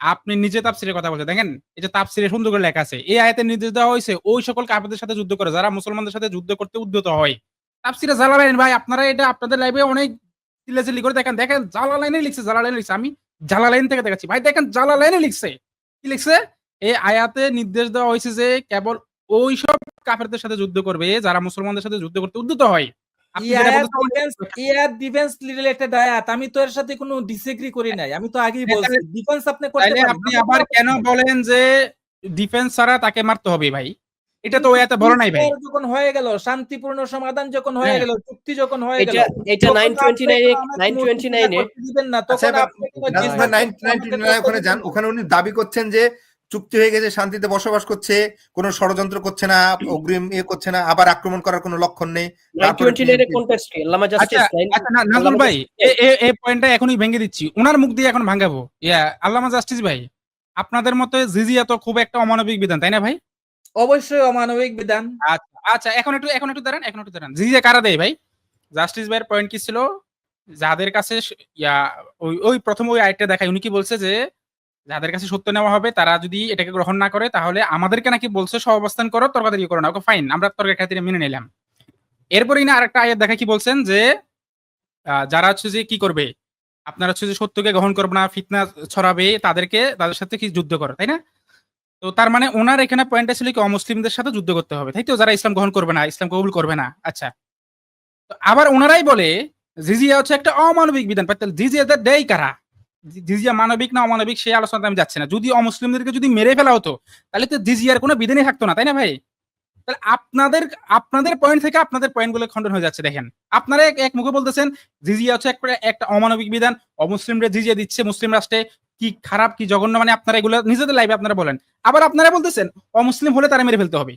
আপনি নিজে তাফসীরের কথা বলছেন, দেখেন এই যে তাফসীরে সুন্দর করে লেখা আছে, এই আয়াতে নির্দেশ দেওয়া হয়েছে ওই সকল কাফেরদের সাথে যুদ্ধ করে যারা মুসলমানদের সাথে যুদ্ধ করতে উদ্যত হয়। তাফসীরে জালালাইন ভাই, আপনারা এটা আপনাদের লাইভে অনেক চিল্লাচিল্লি করে দেখেন, দেখেন জালালাইনে লিখছে, জালালাইনে লিখছে, আমি জালালাইন থেকে দেখাচ্ছি ভাই, দেখেন জালালাইনে লিখছে, কি লিখছে, এই আয়াতে নির্দেশ দেওয়া হয়েছে যে কেবল ওই সব কাফেরদের সাথে যুদ্ধ করবে যারা মুসলমানদের সাথে যুদ্ধ করতে উদ্যত হয়। আপনি যেটা ডিফেন্স রিলেটেড আয়াত, আমি তো এর সাথে কোনো ডিসএগ্রি করি নাই, আমি তো আগেই বলছি ডিফেন্স আপনি করতে তাইলে পারেন। আপনি আবার কেন বলেন যে ডিফেন্স ছাড়া তাকে মারতে হবে ভাই? এটা তো এত বড় নাই ভাই। যখন হয়ে গেল, শান্তিপূর্ণ সমাধান যখন হয়ে গেল, চুক্তি যখন হয়ে গেল, এটা 929 দিবেন না, তখন আপনি ওখানে যান, ওখানে উনি দাবি করছেন যে চুক্তি হয়ে গেছে, শান্তিতে বসবাস করছে, কোনো ষড়যন্ত্র করছে না, অগ্রিম করছে না, আবার আক্রমণ করার কোনো লক্ষণ নেই। নাজমুল ভাই এই পয়েন্টটা এখনই ভেঙে দিচ্ছি, ওনার মুখ দিয়ে এখন ভাঙাবো। আল্লামা জাস্টিস ভাই, আপনাদের মতে জিজিয়া তো খুব একটা অমানবিক বিধান, তাই না ভাই? অবশ্যই অমানবিক বিধান। আচ্ছা এখন একটু দাঁড়ান, জিজিয়া কারা দেয় ভাই? জাস্টিস ভাইয়ের পয়েন্ট কি ছিল? যাদের কাছে ওই প্রথম ওই আইটটা দেখায়, উনি কি বলছে যে যাদের কাছে সত্য নেওয়া হবে তারা যদি এটাকে গ্রহণ না করে তাহলে আমাদেরকে নাকি বলছে সহাবস্থান করো, তর্কাতর্কি করো না। ওকে ফাইন, আমরা তর্কের খাতিরে মেনে নিলাম। এরপরেই না আরেকটা আয়াত দেখা কি বলছেন যে যারা হচ্ছে যে কি করবে, আপনারা হচ্ছে যে সত্যকে গ্রহণ করবে না, ফিতনা ছড়াবে, তাদের সাথে কি যুদ্ধ করো, তাই না? তো তার মানে ওনার এখানে পয়েন্টটা ছিল কি অমুসলিমদের সাথে যুদ্ধ করতে হবে, তাই তো? যারা ইসলাম গ্রহণ করবে না, ইসলাম কবুল করবে না। আচ্ছা, তো আবার ওনারাই বলে জিজিয়া হচ্ছে একটা অমানবিক বিধান। জিজিয়া দেয় কারা? জিজিয়া মানবিক না অমানবিক সেই আলোচনাতে আমি যাচ্ছি না। যদি অমুসলিমদেরকে যদি মেরে ফেলা হতো তাহলে তো জিজিয়ার কোনো বিধানই থাকতো না, তাই না ভাই? তাহলে আপনাদের পয়েন্ট থেকে আপনাদের পয়েন্টগুলো খণ্ডন হয়ে যাচ্ছে। দেখেন, আপনারা এক মুখে বলতেছেন জিজিয়া হচ্ছে একটা অমানবিক বিধান, অমুসলিমরা জিজিয়া দিচ্ছে মুসলিম রাষ্ট্রে, কি খারাপ কি জঘন্য, মানে আপনারা এগুলো নিজেদের লাইভে আপনারা বলেন। আবার আপনারা বলতেছেন অমুসলিম হলে তারা মেরে ফেলতে হবে।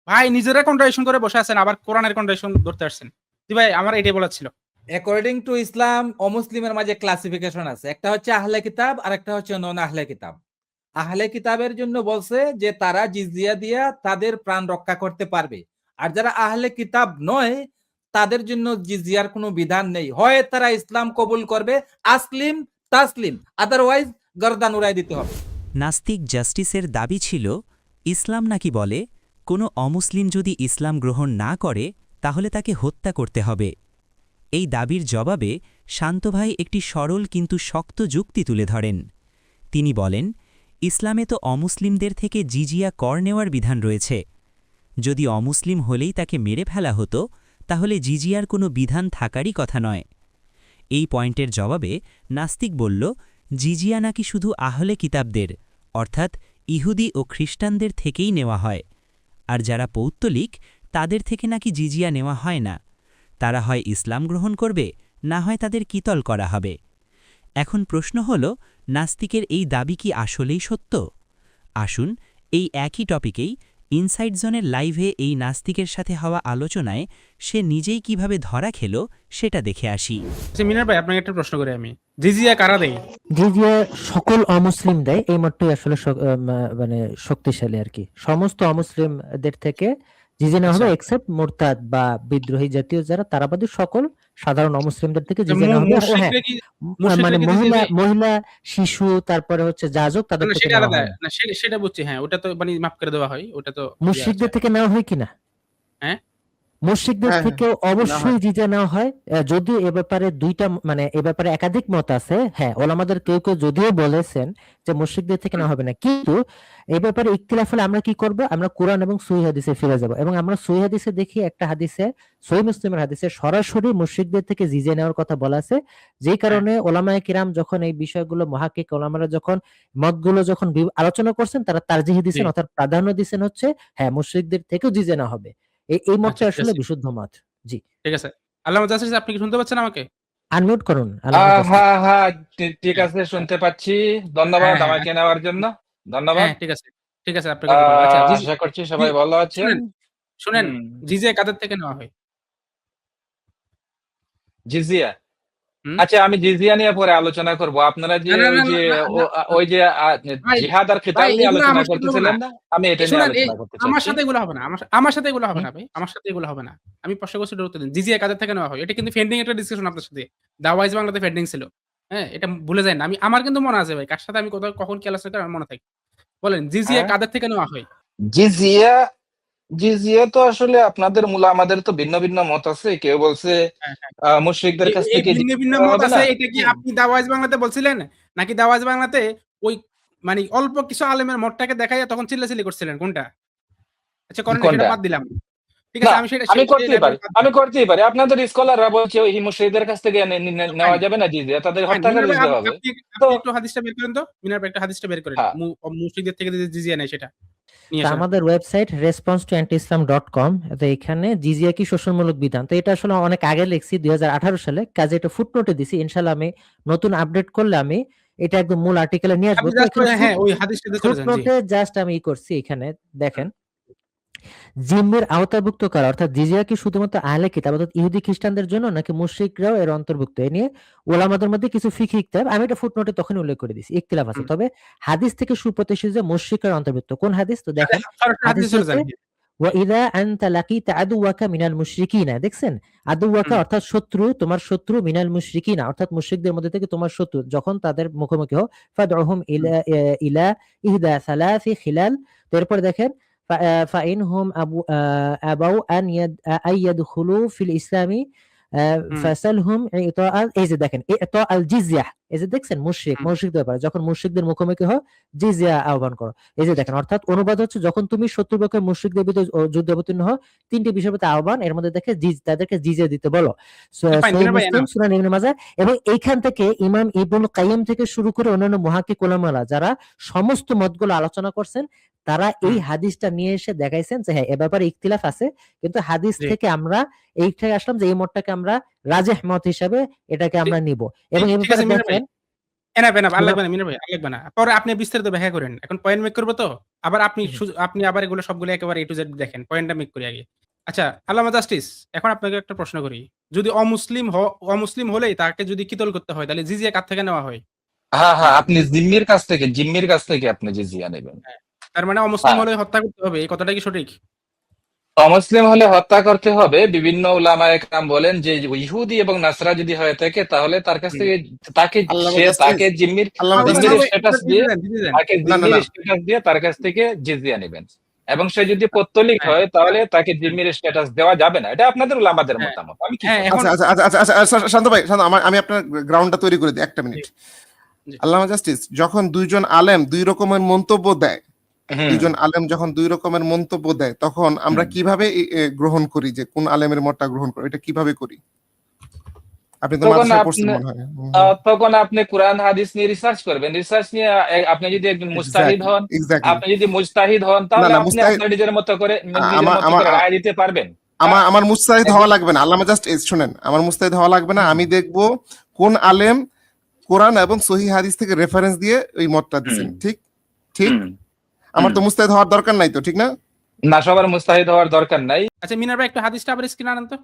ভাই নিজেরা কন্ট্রাডিকশন করে বসে আছেন, আবার কোরআনের কন্ট্রাডিকশন ধরতে আসছেন। জি ভাই, আমার এটাই বলার ছিল। অ্যাকর্ডিং টু ইসলাম অমুসলিমের মাঝে ক্লাসিফিকেশন আছে, একটা হচ্ছে আহলে কিতাব আর একটা হচ্ছে নন আহলে কিতাব। আহলে কিতাবের জন্য বলছে যে তারা জিজিয়া দিয়া তাদের প্রাণ রক্ষা করতে পারবে, আর যারা আহলে কিতাব নয় তাদের জন্য জিজিয়ার কোনো বিধান নেই, হয় তারা ইসলাম কবুল করবে আসলিম তাসলিম, আদারওয়াইজ গর্দান উড়াই দিতে হবে। নাস্তিক জাস্টিসের দাবি ছিল ইসলাম নাকি বলে কোনো অমুসলিম যদি ইসলাম গ্রহণ না করে তাহলে তাকে হত্যা করতে হবে। এই দাবির জবাবে শান্তভাই একটি সরল কিন্তু শক্ত যুক্তি তুলে ধরেন। তিনি বলেন, ইসলামে তো অমুসলিমদের থেকে জিজিয়া কর নেওয়ার বিধান রয়েছে। যদি অমুসলিম হলেই তাকে মেরে ফেলা হতো তাহলে জিজিয়ার কোনো বিধান থাকারই কথা নয়। এই পয়েন্টের জবাবে নাস্তিক বলল, জিজিয়া নাকি শুধু আহলে কিতাবদের অর্থাৎ ইহুদি ও খ্রিস্টানদের থেকেই নেওয়া হয়, আর যারা পৌত্তলিক তাদের থেকে নাকি জিজিয়া নেওয়া হয় না। তারা হয় ইসলাম গ্রহণ করবে, না হয় তাদের কিতল করা হবে। এখন প্রশ্ন হল, নাস্তিকের এই দাবি কি আসলেই সত্য? আসুন এই একই টপিকেই ইনসাইড জোনের লাইভে এই নাস্তিকের সাথে হওয়া আলোচনায় সে নিজেই কিভাবে ধরা খেল সেটা দেখে আসি। মিনার ভাই, আপনাকে একটা প্রশ্ন করি আমি, জিজিয়া কারা দেয়? জিজিয়া সকল অমুসলিম দেয়, এই মতটাই আসলে মানে শক্তিশালী আর কি। সমস্ত অমুসলিমদের থেকে জিজিয়া নেওয়া হবে এক্সেপ্ট মুরতাদ বা বিদ্রোহী জাতীয় যারা, তারা বাদে সকল সাধারণ অমুসলিমদের থেকে জিজিয়া নেওয়া হবে। মানে মহিলা শিশু তারপরে হচ্ছে যাজক তাদের থেকে নেওয়া হয় না। সেটা বুঝছি, হ্যাঁ, ওটা তো মানে মাফ করে দেওয়া হয়, ওটা তো মুশরিকদের থেকে নেওয়া হয় কিনা? হ্যাঁ, মুশরিকদের থেকে অবশ্যই জিজিয়া নেওয়া হয়। যদিও এ ব্যাপারে এ ব্যাপারে একাধিক মত আছে। হ্যাঁ, ওলামাদের কেউ কেউ যদিও বলেছেন যে মুশরিকদের থেকে নেওয়া হবে না, কিন্তু এই ব্যাপারে ইখতিলাফ হলে আমরা কি করব? আমরা কোরআন এবং সহিহ হাদিসে ফিরে যাব, এবং আমরা সহিহ হাদিসে দেখি একটা হাদিসে, সহিহ মুসলিমের হাদিসে সরাসরি মুশরিকদের থেকে জিজিয়া নেওয়ার কথা বলা আছে। যেই কারণে ওলামায়ে কিরাম যখন এই বিষয়গুলো মুহাক্কিক ওলামারা যখন মতগুলো যখন আলোচনা করছেন, তারা তারজিহ দিয়েছেন অর্থাৎ প্রাধান্য দিয়েছেন হচ্ছে হ্যাঁ মুশরিকদের থেকেও জিজিয়া নেওয়া হবে। এই মতটা আসলে বিশুদ্ধ মত। জি, ঠিক আছে। আল্লামা জাস্টিস, আপনি কি শুনতে পাচ্ছেন আমাকে? আনমিউট করুন। হ্যাঁ, ঠিক আছে, শুনতে পাচ্ছি। ধন্যবাদ আমাকে নেওয়ার জন্য। ধন্যবাদ। ঠিক আছে, ঠিক আছে, আপনাকে ধন্যবাদ। আচ্ছা, আশা করছি সবাই ভালো আছেন। শুনেন, জিজিয়া কাদের থেকে নেওয়া হয়? জিজিয়া, আচ্ছা, আমি জিজিয়া নিয়ে পরে আলোচনা করব। আপনারা যে ওই যে জিহাদ আর কিতাল নিয়ে আলোচনা করতেছিলেন না, আমি এটা নিয়ে আলোচনা করতে চাই। আমার সাথে এগুলো হবে না, আমার সাথে এগুলো হবে না ভাই, আমার সাথে এগুলো হবে না। আমি প্রশ্ন করছি, উত্তর দিন। জিজিয়া কাদের থেকে নেওয়া হয়? এটা কিন্তু পেন্ডিং একটা ডিসকাশন আপনার সাথে, দাওয়াইজ বাংলাতে পেন্ডিং ছিল। হ্যাঁ? এটা ভুলে যায়েন না। আমার কিন্তু মনে আছে ভাই। কার সাথে আমি কোথাও কখন কি আলোচনা করি আমার মনে থাকে। বলেন জিজিয়া হ্যাঁ? কাদের থেকে নেওয়া হয়? জিজিয়া জিজিয়া তো আসলে আপনাদের আমাদের তো ভিন্ন ভিন্ন মত আছে। কেউ বলছে হ্যাঁ, হ্যাঁ। মুশরিকদের কাছ এই থেকে ভিন্ন, ভিন্ন দেওয়া মত হবে আছে না। এটা কি আপনি দাওয়াইজ বাংলাতে বলছিলেন? নাকি দাওয়াইজ বাংলাতে ওই মানে অল্প কিছু আলেমের মতটাকে দেখাইয়া তখন চিল্লাচিল্লি করছিলেন কোনটা? আচ্ছা করেন না সেটা কোনটা? বাদ দিলাম। ঠিক না, আছে আমি সেটা আমি সেই করতেই লেভেল পারি। বাদ আমি দিলাম। করতেই পারি। আপনাদের স্কলাররা বলছে ওই মুশরিকদের কাছ থেকে ফাইন, নেওয়া যাবে না জিজিয়া। তাদের ফাইন। হত্যা করে মিনার ভাই দিতে হবে। আপনি তো আপনি একটু হাদিসটা বের করেন তো। মিনার ভাই একটা হাদিসটা বের করেন। হ্যাঁ, মুশরিকদের থেকে যদি জিজিয়া নেয় সেটা নিয়ে তো আসেন। আমাদের ওয়েবসাইট response2antiislam.com, তো এখানে জিজিয়া কি শোষণমূলক বিধান, তো এটা আসলে অনেক আগে লিখছি 2018 সালে, কাজে এটা ফুটনোটে দিছি। ইনশাল্লাহ আমি নতুন আপডেট করলে আমি এটা একদম মূল আর্টিকেলে নিয়ে আসবো। আপনি তো জাস্ট এখানে হ্যাঁ ওই হাদিসটা দিয়ে চলে যান। জি। ফুটনোটে জাস্ট আমি করছি, এখানে দেখেন জিম্মির আওতাভুক্ত করা অর্থাৎ জিজিয়া কি শুধুমাত্র আহলে কিতাব অর্থাৎ ইহুদি খ্রিস্টানদের জন্য নাকি মুশরিকরাও এর অন্তর্ভুক্ত, এ নিয়ে ওলামাদের মধ্যে কিছু ফিকহি ইখতিলাফ, আমি এটা ফুটনোটে তখন উল্লেখ করে দিছি, ইখতিলাফ আছে। হুম। তবে হাদিস থেকে সুপ্রতিষ্ঠিত যে মুশরিকরা অন্তর্ভুক্ত, কোন হাদিস তো দেখেন, সরাসরি হাদিস হাদিসে চলে যান। হচ্ছে ওয়াইদা আনতা লাকিতা আদুওয়াকা মিনাল মুশরিকিনা, দেখছেন আদুওয়াকা হুম। অর্থাৎ শত্রু, তোমার শত্রু, মিনাল মুশরিকিনা অর্থাৎ মুশরিকদের মধ্যে থেকে তোমার শত্রু, যখন তাদের মুখোমুখি হও, ফাদউহুম ইলা ইলা ইহদা সালাসি খিলাল, তারপর দেখেন ফাইনহুম আবাউ আন ইয়াদখুলু ফিল ইসলামি হুম। ফাসালহুম ইতাআল, এই যে দেখেন ইতাআল জিজিয়া, এই যে দেখছেন মুশরিক, হুম। মুশরিকদের ব্যাপারে যখন মুশরিকদের মুখোমুখি হও জিজিয়া আহ্বান করো। এই যে দেখেন, অর্থাৎ অনুবাদ হচ্ছে যখন তুমি শত্রুপক্ষের মুশরিকদের বিরুদ্ধে যুদ্ধে অবতীর্ণ হও, তিনটি বিষয়ের প্রতি আহ্বান, এর মধ্যে দেখে তাদেরকে জিজিয়া দিতে বলো। ফাইন সহিহ মিনার ভাই মুসলিম, সুনান ইবনে মাজাহ, এবং এইখান থেকে ইমাম ইবনুল কাইয়্যিম থেকে শুরু করে অন্যান্য মুহাক্কিক উলামারা যারা সমস্ত মতগুলো আলোচনা করছেন, তারা এই হাদিসটা নিয়ে এসে দেখাইছেন যে হ্যাঁ এ ব্যাপারে ইখতিলাফ আছে, কিন্তু হাদিস জি। থেকে আমরা এইটাই আসলাম যে এই মতটাকে আমরা রাজেহ মত হিসাবে এটাকে আমরা নিব। এবং এই ঠিক আছে ব্যাপারে মিনার ভাই। দেখেন এনাফ আর সুরা লাগবে না মিনার ভাই, আর লাগবে না। পরে আপনি বিস্তারিত ব্যাখ্যা করেন। এখন পয়েন্ট মেক করব তো। আবার আপনি আবার এগুলো সবগুলো একেবারে A to Z দেখেন। পয়েন্টটা মেক করি আগে। আচ্ছা, আল্লামা জাস্টিস, এখন আপনাকে একটা প্রশ্ন করি। যদি অমুসলিম হলেই তাকে যদি কিতল করতে হয় তাহলে জিজিয়া কার থেকে নেওয়া হয়? হ্যাঁ, আপনি জিম্মির কাছ থেকে আপনি জিজিয়া নেবেন। হ্যাঁ। তার মানে অমুসলিম হ্যাঁ। হলে হত্যা করতে হবে। এই কথাটা কি সঠিক? অমুসলিম হলে হত্যা করতে হবে। বিভিন্ন উলামায়ে কেরাম বলেন যে ইহুদি এবং নাসরা যদি হয়ে থাকে তাহলে তার কাছ থেকে তাকে জিম্মির স্ট্যাটাস দিয়ে তার কাছ থেকে জিজিয়া নেবেন। এবং সে যদি পত্তলিক হ্যাঁ, হয় তাহলে তাকে হ্যাঁ, জিম্মির স্ট্যাটাস দেওয়া যাবে না। এটা আপনাদের উলামাদের হ্যাঁ, মতামত। আমি কি হ্যাঁ, বলবো? এখন আচ্ছা, শান্ত ভাই, আমি আপনার গ্রাউন্ডটা তৈরি করে দিই, একটা মিনিট। জি। আল্লামা জাস্টিস, যখন দুইজন আলেম দুই রকমের মন্তব্য দেয়, হুম, দুইজন আলেম যখন দুই রকমের মন্তব্য দেয়, তখন আমরা কিভাবে গ্রহণ করি যে কোন আলেমের মতটা গ্রহণ করি, এটা কিভাবে করি? আপনি তো মাদ্রাসায় পড়ছেন মনে হয়। তখন আপনি কোরআন হাদিস নিয়ে রিসার্চ করবেন। রিসার্চ নিয়ে আপনি যদি একজন মুজতাহিদ হন, তাহলে না, আপনি মুস্তাহিদ আপনার নিজের মতো করে আমার রায় দিতে পারবেন। আমার মুস্তাহিদ হওয়া লাগবে না আল্লামা, জাস্ট শুনেন, আমার মুস্তাহিদ হওয়া লাগবে না। আমি দেখবো কোন আলেম কোরআন এবং সহিহ হাদিস থেকে রেফারেন্স দিয়ে ওই মতটা দিচ্ছেন। ঠিক ঠিক আমার তো মুস্তাহিদ হওয়ার দরকার নাই তো, ঠিক না? না, সবার মুস্তাহিদ হওয়ার দরকার নাই। আচ্ছা মিনার ভাই একটু হাদিসটা আবার স্ক্রিনে আনেন তো।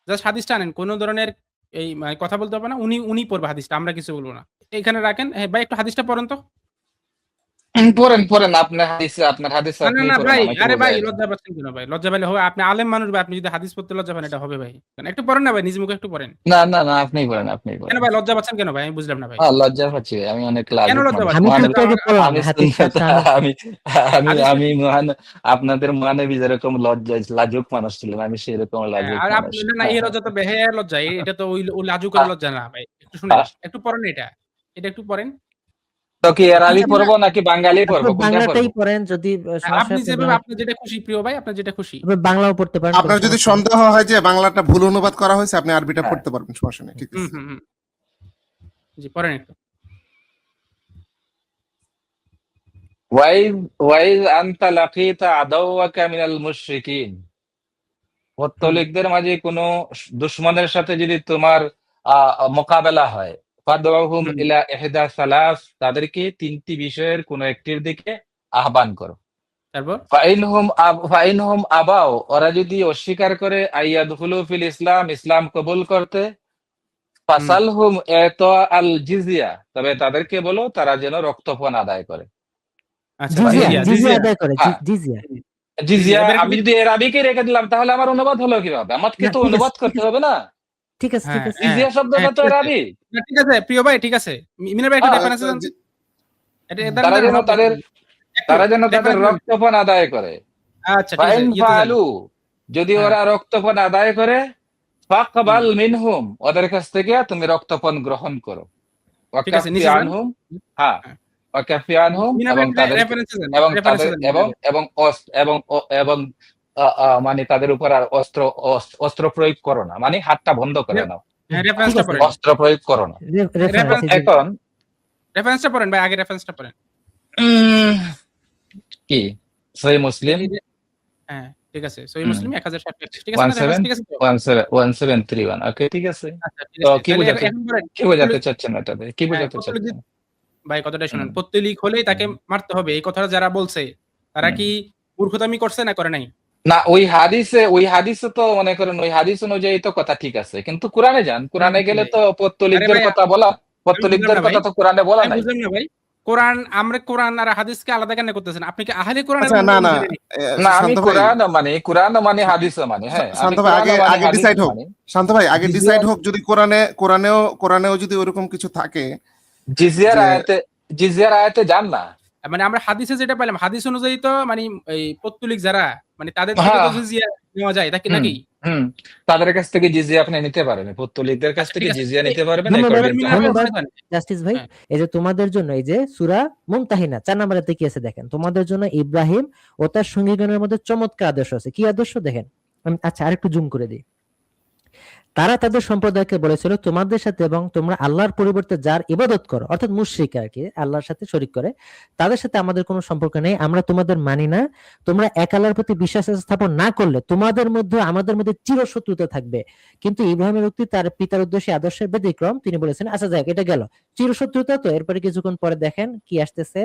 জাস্ট হাদিসটা আনেন। কোন ধরনের এই কথা বলতে হবে না। উনি পড়বে হাদিসটা, আমরা কিছু বলবো না। এখানে রাখেন। হ্যাঁ ভাই একটু হাদিসটা পড়েন তো। পড়েন আপনার হাদিস না, আপনি পড়েন, ভাই, আমাকে আরে ভাই বোঝায় না। লজ্জা পাচ্ছেন কেন ভাই? লজ্জা পেলে হবে? আপনি আলেম মানুষ ভাই, আপনি যদি হাদিস পড়তে লজ্জা পান এটা হবে ভাই। একটু পড়েন না ভাই, নিজ মুখে একটু পড়েন। না, আপনিই পড়েন। কেন ভাই লজ্জা পাচ্ছেন কেন ভাই? আমি বুঝলাম না ভাই। লজ্জা পাচ্ছি ভাই, আমি অনেক কেন লাজুক লজ্জা মানুষ। আমি পাচ্ছেন? তো একটু আগে বললাম আমি হাদিসটা আমি মহান, আপনাদের মহানবী যেরকম লাজুক মানুষ ছিলেন, আমি সেরকম হ্যাঁ, লাজুক আর মানুষ। আপনি না এই লজ্জা তো বেহায়ার লজ্জা। এটা তো ওই লাজুকের লজ্জা না ভাই। একটু শুনেন। একটু পড়েন এটা। এটা একটু পড়েন। তো কি আরবি পড়বো নাকি বাঙালি পড়বো? কোনটা বাংলাটাই পড়বো? পড়েন, যদি সমস্যা আপনি হয় যেভাবে আপনার যেটা খুশি প্রিয় ভাই, আপনার যেটা খুশি। বাংলাও পড়তে পারেন। আপনার যদি সন্দেহ হয় যে বাংলাটা ভুল অনুবাদ করা হয়েছে, আপনি আরবিটা হ্যাঁ। পড়তে পারবেন, সমস্যা নেই। ঠিক আছে। হুম। জি পড়েন একটু। ওয়াইজ আনতা লাকিতা আদাওয়াকা মিনাল মুশরিকিন। পত্তলিকদের মাঝে কোনো দুশমনের সাথে যদি তোমার মোকাবেলা হয়, ফাদউহুম ইলা ইহদা সালাস, তাদেরকে তিনটি বিষয়ের কোনো একটির দিকে আহ্বান করো। তারপর ফাইনহুম আবাও, ওরা যদি অস্বীকার করে আইয়াদখুলু ফিল ইসলাম কবুল করতে, ফাসালহুম ইতা আল জিজিয়া, তবে তাদেরকে বলো তারা যেন রক্তপণ আদায় করে। আচ্ছা জিজিয়া আদায় করে। হ্যাঁ। জিজিয়া জিজিয়া আমি যদি আরবিকে রেখে দিলাম তাহলে আমার অনুবাদ হলো কিভাবে? আমাকে তো অনুবাদ করতে হবে না। ঠিক আছে, ঠিক আছে। জিজিয়া শব্দটা তো আরবি। না, ঠিক আছে প্রিয় ভাই, ঠিক আছে। মিনার ভাই একটা আহ, রেফারেন্স দেন। যে- তারা যেন তাদের reference- রক্তপান আদায় করে। আচ্ছা ঠিক আছে, ফাইন ইয়েতে যান। ফালু, যদি হ্যাঁ। ওরা রক্তপান আদায় করে, ফাকবাল মিনহুম, ওদের কাছ থেকে তুমি রক্তপান গ্রহণ করো। ঠিক আছে, নিচে ওয়াকাফি যান। আনহুম, হ্যাঁ, হ্যাঁ। ওয়াকাফি আনহুম, মিনার এবং ভাই তাদের রেফারেন্সে যান, এবং রেফারেন্সে তাদের যান। মানে তাদের উপর আর অস্ত্র প্রয়োগ করো না, মানে হাতটা বন্ধ করে নাও, হ্যাঁ, রেফারেন্সটা আছে। পড়েন। অস্ত্র প্রয়োগ করো না। রেফারেন্স এখন রেফারেন্সটা পড়েন ভাই, আগে রেফারেন্সটা পড়েন। কি সহিহ মুসলিম হ্যাঁ, ঠিক আছে। সহিহ হুম। মুসলিম 1060, ঠিক আছে না? রেফারেন্স ঠিক আছে তো? 1731, ওকে, ঠিক আছে। আচ্ছা ঠিক তো আছে। কি তাহলে বোঝাতে এখন বলেন, কি বোঝাতে চাচ্ছেন এটাতে? কি হ্যাঁ, বোঝাতে পত্তলিক চাচ্ছেন? ভাই কথাটা শুনেন। হুম। পত্তলিক হলেই তাকে হুম। মারতে হবে, এই কথাটা যারা বলছে তারা হুম। কি মূর্খতামি করছে না করে নাই? না, ওই হাদিসে তো মনে করেন ওই হাদিস অনুযায়ী তো কথা ঠিক আছে, কিন্তু কোরআনে যান, কোরআনে গেলে তো আরে পত্তলিকদের ভাই, কথা বলা, আমি পত্তলিকদের বুঝলাম না কথা ভাই। তো কোরআনে বলা আমি নাই। বুঝলাম না ভাই। আমরা কোরআন আর হাদিসকে আলাদা কেন করতেছেন? আপনি কি আহলে কোরআন আচ্ছা না না না, আমি শান্ত ভাই, কোরআন মানে হাদিসও মানে, হ্যাঁ, আমি শান্ত ভাই, আগে কোরআনও মানি, আগে হাদিসও ডিসাইড হোক। মানি। শান্ত ভাই, আগে জিজিয়া- ডিসাইড হোক যদি কোরআনেও যদি ওরকম কিছু থাকে। জিজিয়ার আয়াতে যান না। মানে আমরা হাদিসে যেটা পেলাম, হাদিস অনুযায়ী তো মানে এই পত্তলিক যারা মানে তাদের থেকে হ্যাঁ। তো জিজিয়া নেওয়া যায় নাকি? হুম, নাকি? হুম, তাদের কাছ থেকে জিজিয়া আপনি নিতে পারবেন, পত্তলিকদের কাছ আচ্ছা, থেকে ঠিক আছে। জিজিয়া নিতে পারবেন। ধন্যবাদ, according to মিনার ভাই hadith। ধন্যবাদ। ওখানে যান। জাস্টিস ভাই, হ্যাঁ। এই যে তোমাদের জন্য এই যে সূরা মুমতাহিনা 4 নম্বরে কি আছে দেখেন, তোমাদের জন্য ইব্রাহিম ও তার সঙ্গীগণের মধ্যে চমৎকার আদর্শ আছে। কি আদর্শ দেখেন। আচ্ছা আরেকটু জুম করে দিই। তারা তাদের সম্প্রদায়কে বলেছিল, তোমাদের সাথে এবং তোমরা আল্লাহর পরিবর্তে যার ইবাদত করো, অর্থাৎ মুশরিক আর কি, আল্লাহর সাথে শরীক করে, তাদের সাথে আমাদের কোনো সম্পর্ক নেই, আমরা তোমাদের মানি না। তোমরা এক আল্লাহর প্রতি বিশ্বাস স্থাপন না করলে তোমাদের মধ্যে আমাদের মধ্যে চিরশত্রুতা থাকবে। কিন্তু ইব্রাহিমের উক্তি তার পিতার উদ্দেশ্যে আদর্শের ব্যতিক্রম। তিনি বলেছেন, আচ্ছা যাক, এটা গেল চিরশত্রুতা। তো এরপরে কিছুক্ষণ পরে দেখেন কি আসতেছে।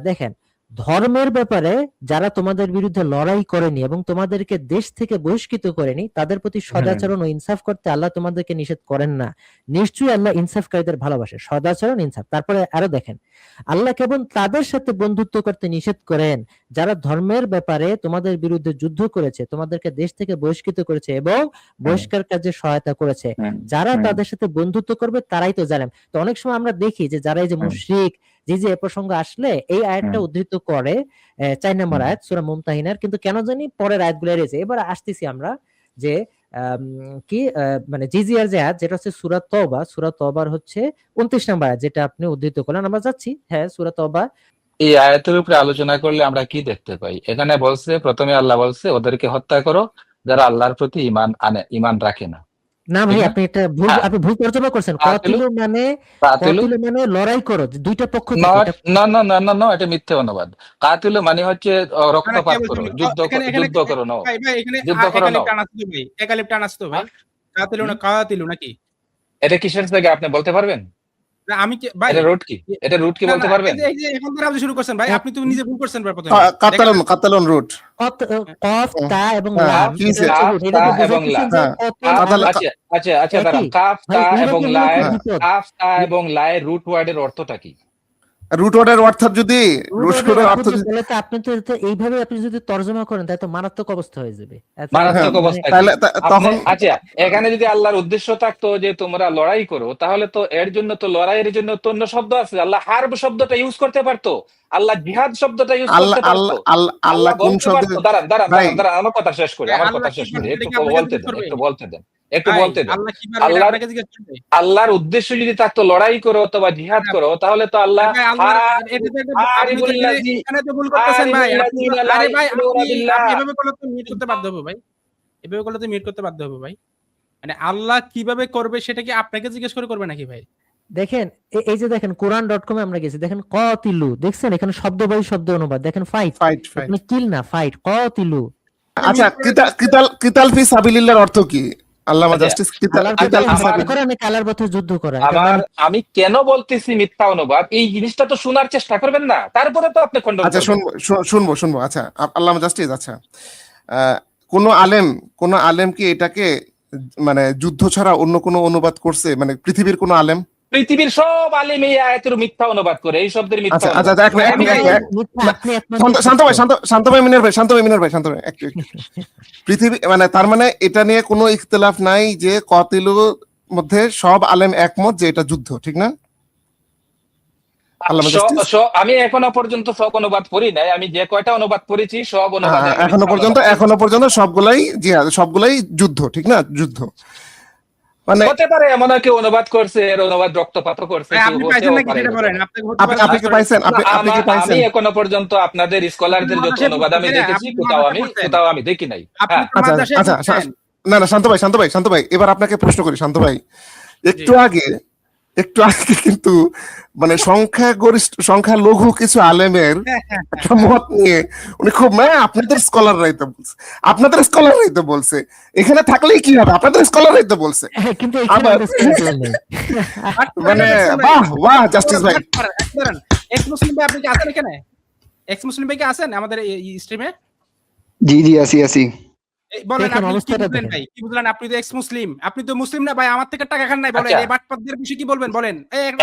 দেখেন, ধর্মের ব্যাপারে যারা তোমাদের বিরুদ্ধে লড়াই করেনি এবং তোমাদেরকে দেশ থেকে বহিষ্কৃত করেনি, তাদের প্রতি সদাচরণ ও ইনসাফ করতে আল্লাহ তোমাদেরকে নিষেধ করেন না। নিশ্চয়ই আল্লাহ ইনসাফকারীদের ভালোবাসে। সদাচরণ, ইনসাফ। তারপরে আরো দেখেন, আল্লাহ কেবল তাদের সাথে বন্ধুত্ব করতে নিষেধ করেন যারা ধর্মের ব্যাপারে তোমাদের বিরুদ্ধে যুদ্ধ করেছে, তোমাদেরকে দেশ থেকে বহিষ্কৃত করেছে এবং বহিষ্কার কাজে সহায়তা করেছে। যারা তাদের সাথে বন্ধুত্ব করবে তারাই তো জালেম। তো অনেক সময় আমরা দেখি যে যারা এই যে মুশরিক, যে প্রসঙ্গ আসলে এই আয়াতটা উদ্ধৃত করে 4 নম্বর আয়াত সূরা মুমতাহিনার, কিন্তু কেন জানি পরের আয়াতগুলো রয়েছে। এবার আসতেছি আমরা যে কি মানে জিজিয়ার যে আয়াত, যেটা হচ্ছে সূরা তওবার হচ্ছে 29 নম্বর আয়াত, যেটা আপনি উদ্ধৃত করলেন। আমরা যাচ্ছি, হ্যাঁ, সূরা তওবা। এই আয়াতের উপরে আলোচনা করলে আমরা কি দেখতে পাই? এখানে বলছে, প্রথমে আল্লাহ বলছে ওদেরকে হত্যা করো যারা আল্লাহর প্রতি ঈমান রাখে না। না ভাই, ঠিক না? আপনি এটা ভুল, হ্যাঁ। আপনি ভুল তর্জমা করছেন। কাতিলু, কাতিলু মানে লড়াই করো, দুইটা পক্ষ থেকে। না, এটা মিথ্যে অনুবাদ। কাতিলু মানে হচ্ছে রক্তপাত করো, যুদ্ধ করো, নাও, ভাই এখানে যুদ্ধ করো, নাও। টান আছে তো ভাই, একালিপ টান আছে তো ভাই। কাতিলু নাকি? এটা কিসের থেকে আপনি বলতে পারবেন? না আমি কি ভাই, এটা রুট কি? এটা রুট কি না, বলতে না, পারবেন? এই যে এখন থেকে আপনি শুরু করছেন ভাই, আপনি তো নিজে ভুল করছেন ভাই প্রথমে। কাতালন রুট। কফ, তা এবং হ্যাঁ, লাম, কি এটা হচ্ছে? হচ্ছে root। এটা তো তা এবং বোঝাইতেছেন লাম। যে হ্যাঁ। কতল আর আচ্ছা, দাঁড়ান। একই। কাফ, ভাই, তা বিপদ এবং হলো লায়ের, খুব বিপদ। কাফ, তা এবং লায়ের রুট ওয়ার্ডের অর্থটা কি? রুট ওয়ার্ডের অর্থাৎ যদি রুট রুট ওয়ার্ডের অর্থ যদি- বলে তো আপনি তো এইভাবে আপনি যদি তর্জমা করেন তাহলে তো মারাত্মক অবস্থা হয়ে যাবে। মারাত্মক মানে অবস্থা কি? তাহলে তখন আচ্ছা, এখানে যদি আল্লাহর উদ্দেশ্য থাকতো যে তোমরা লড়াই করো, তাহলে তো এর জন্য তো লড়াইয়ের জন্য তো অন্য শব্দ আছে। আল্লাহ হার্ব শব্দটা ইউজ করতে পারতো, আল্লাহ জিহাদ শব্দটা ইউজ আল্লাহ করতে পারতো। আল্লাহ কোন বলতে শব্দে? পারতো, দাঁড়ান, ভাই, আমার কথা শেষ করি, আল্লাহ একটু কি আপনাকে বলতে জিজ্ঞেস করবে? দেন, একটু ভাই, বলতে দেন। আল্লাহ কি পারবে এটা আল্লাহর আপনাকে জিজ্ঞেস করবে? আল্লাহর উদ্দেশ্য যদি থাকতো লড়াই করো অথবা জিহাদ করো, তাহলে তো আল্লাহ ভাই, এটা তো আপনি তো এখানে তো ভুল করতেছেন ভাই। আরে ভাই, আপনি এভাবে করলে তো মিট করতে বাধ্য হবে ভাই। এভাবে করলে তো মিট করতে বাধ্য হবে ভাই। মানে আল্লাহ কিভাবে করবে সেটা কি আপনাকে জিজ্ঞেস করে করবে নাকি ভাই? দেখেন, এই যে দেখেন কোরআন.com এ আমরা গেছি, দেখেন কতিলু, দেখছেন এখানে শব্দ বাই শব্দ অনুবাদ, দেখেন ফাইট, ফাইট এখানে কিল না, ফাইট, কতিলু। আচ্ছা, কিতাল ফি সাবিলিল্লাহর অর্থ কি? আল্লামা আচ্ছা, জাস্টিস আল্লাহর কিতাল ফি পথে সাবিল। যুদ্ধ করা নাকি আল্লাহর পথে যুদ্ধ করা? আমি কেন বলতেছি মিথ্যা অনুবাদ, এই জিনিসটা তো শোনার চেষ্টা করবেন না, তারপরে তো আপনি খণ্ডন আচ্ছা, করবেন। শুনবো। আচ্ছা, আল্লামা জাস্টিস, আচ্ছা, কোন আলেম কি এটাকে মানে যুদ্ধ ছাড়া অন্য কোনো অনুবাদ করছে? মানে পৃথিবীর কোন আলেম? পৃথিবীর সব আলেম এই আয়াতের মিথ্যা অনুবাদ করে, এই শব্দের মিথ্যা আচ্ছা, অনুবাদ। এক মিনিট, শান্ত ভাই, মিনার ভাই, একটু পৃথিবী মানে তার মানে এটা নিয়ে কোনো ইখতিলাফ নাই যে কতিলু মধ্যে সব আলেম একমত যে এটা যুদ্ধ, ঠিক না? আল্লামা জাস্টিস আমি এখনো পর্যন্ত সব অনুবাদ পড়ি নাই, আমি যে কয়টা অনুবাদ পড়েছি সব অনুবাদ এখনো পর্যন্ত সবগুলাই জিহাদ, সবগুলাই যুদ্ধ, ঠিক না? যুদ্ধ মানে হতে পারে এমন কেউ অনুবাদ করছে, এর অনুবাদ রক্তপাত করছে, ভাই, কেউ আপনি হতেও পাইছেন নাকি পারে সেটা এরকম। বলেন, আপনি কি পাইছেন? আপনি কি আমি পাইছেন? এখনো পর্যন্ত আপনাদের স্কলারদের যত মাদ্রাসায় অনুবাদ আমি পড়ছেন, দেখেছি, আপনি মাদ্রাসায় কোথাও আমি দেখি নাই। আপনি হ্যাঁ, তো মাদ্রাসায় আচ্ছা পড়ছেন। না না, শান্ত ভাই, এবার আপনাকে প্রশ্ন করি শান্ত ভাই। একটু আগে কিন্তু মানে সংখ্যালঘু কিছু আলেমের একটা মত নিয়ে উনি খুব আপনাদের স্কলাররাই তো বলছে, এখানে থাকলেই কি হবে, আপনাদের স্কলাররাই তো বলছে। হ্যাঁ, কিন্তু এখানে আবার আমাদের স্কলার নেই। মানে বাহ জাস্টিস ভাই। এক্স মুসলিম ভাই আপনি কি আছেন এখানে? এক্স মুসলিম ভাই কি আছেন আমাদের এই স্ট্রিমে? জি জি আসি। বলেন দেখেন আপনি কি অবস্থাটা বুঝলেন দেখেন। ভাই, কি বুঝলেন? আপনি তো এক্স মুসলিম, আপনি তো মুসলিম না ভাই, আমার থেকে টাকা খান নাই, বলেন আচ্ছা। এই বাটপাতদের বিষয়ে কি বলবেন বলেন।